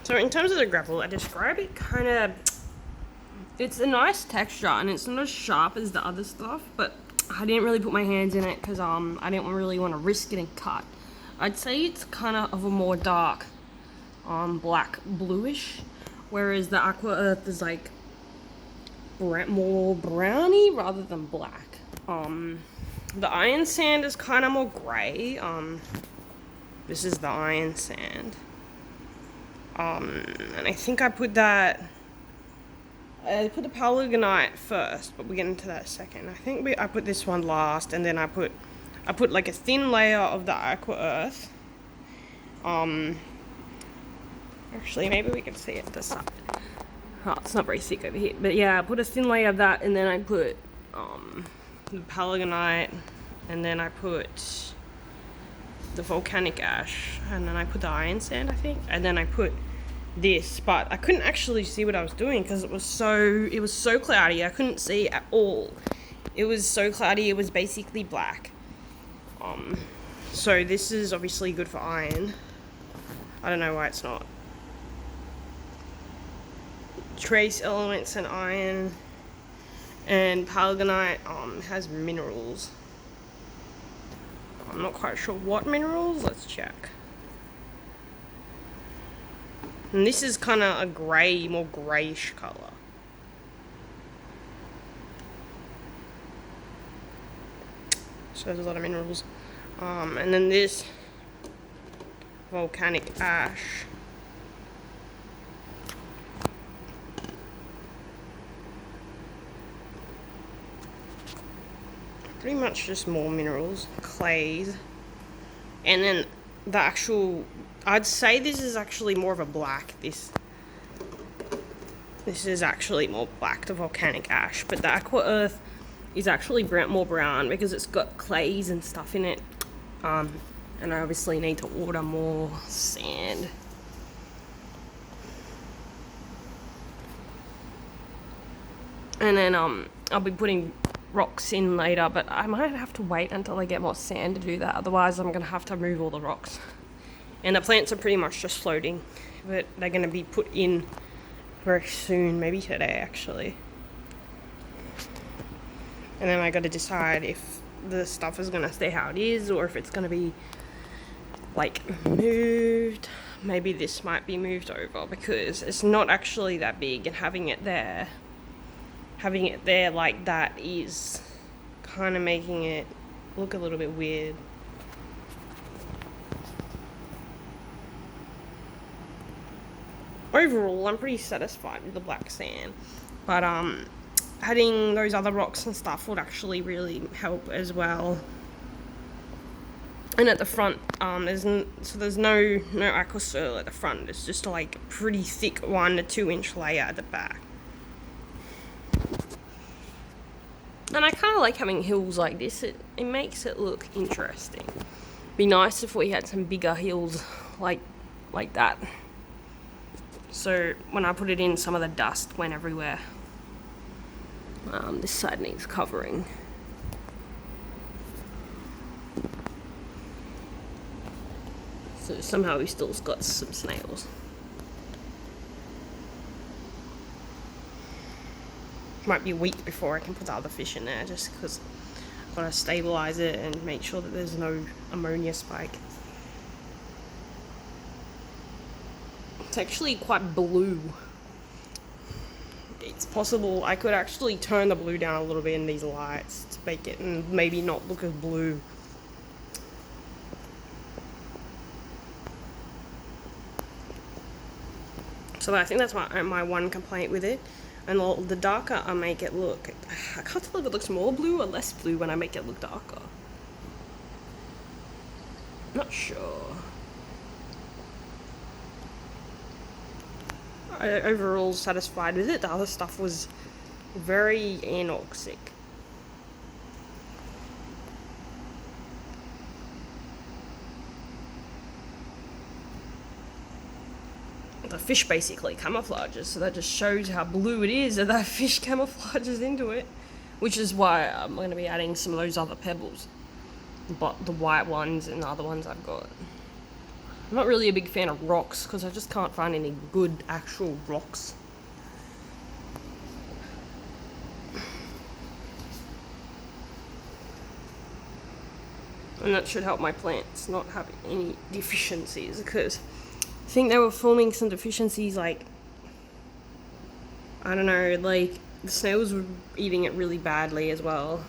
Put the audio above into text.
So in terms of the gravel, I describe it kind of, it's a nice texture and it's not as sharp as the other stuff, but I didn't really put my hands in it because I didn't really want to risk getting cut. I'd say it's kind of a more dark black bluish, whereas the Aqua Earth is like more browny rather than black. The iron sand is kind of more grey. This is the iron sand. And I think I put the Palagonite first, but we'll get into that second. I think I put this one last, and then I put like a thin layer of the Aqua Earth. Actually, maybe we can see it this side. Oh, it's not very thick over here, but yeah, I put a thin layer of that, and then I put the Palagonite, and then I put the volcanic ash, and then I put the iron sand, I think, and then I put this, but I couldn't actually see what I was doing because it was so cloudy. I couldn't see at all. It was so cloudy, it was basically black. So this is obviously good for iron. I don't know why it's not. Trace elements and iron, and Palagonite has minerals. I'm not quite sure what minerals. Let's check. And this is kind of a grey, more greyish colour. So there's a lot of minerals. And then this volcanic ash. Pretty much just more minerals, clays, and then the actual, I'd say this is actually more of a black. This is actually more black, the volcanic ash, but the Aqua Earth is actually more brown because it's got clays and stuff in it. And I obviously need to order more sand. And then I'll be putting rocks in later, but I might have to wait until I get more sand to do that, otherwise I'm gonna have to move all the rocks. And the plants are pretty much just floating, but they're gonna be put in very soon, maybe today actually. And then I gotta decide if the stuff is gonna stay how it is or if it's gonna be like moved. Maybe this might be moved over because it's not actually that big, and having it there like that is kind of making it look a little bit weird. Overall, I'm pretty satisfied with the black sand, but adding those other rocks and stuff would actually really help as well. And at the front, there's no aqua soil at the front. It's just like a pretty thick 1 to 2 inch layer at the back. And I kind of like having hills like this. It makes it look interesting. Be nice if we had some bigger hills like that. So when I put it in, some of the dust went everywhere. This side needs covering. So somehow we still got some snails. Might be a week before I can put the other fish in there, just because I've got to stabilize it and make sure that there's no ammonia spike. It's actually quite blue. It's possible I could actually turn the blue down a little bit in these lights to make it and maybe not look as blue. So I think that's my one complaint with it. And the darker I make it look, I can't tell if it looks more blue or less blue when I make it look darker. Not sure. I overall satisfied with it. The other stuff was very anoxic. The fish basically camouflages, so that just shows how blue it is, and that fish camouflages into it, which is why I'm going to be adding some of those other pebbles, but the white ones and the other ones I've got. I'm not really a big fan of rocks because I just can't find any good actual rocks. And that should help my plants not having any deficiencies, because I think they were forming some deficiencies, like, I don't know, like the snails were eating it really badly as well.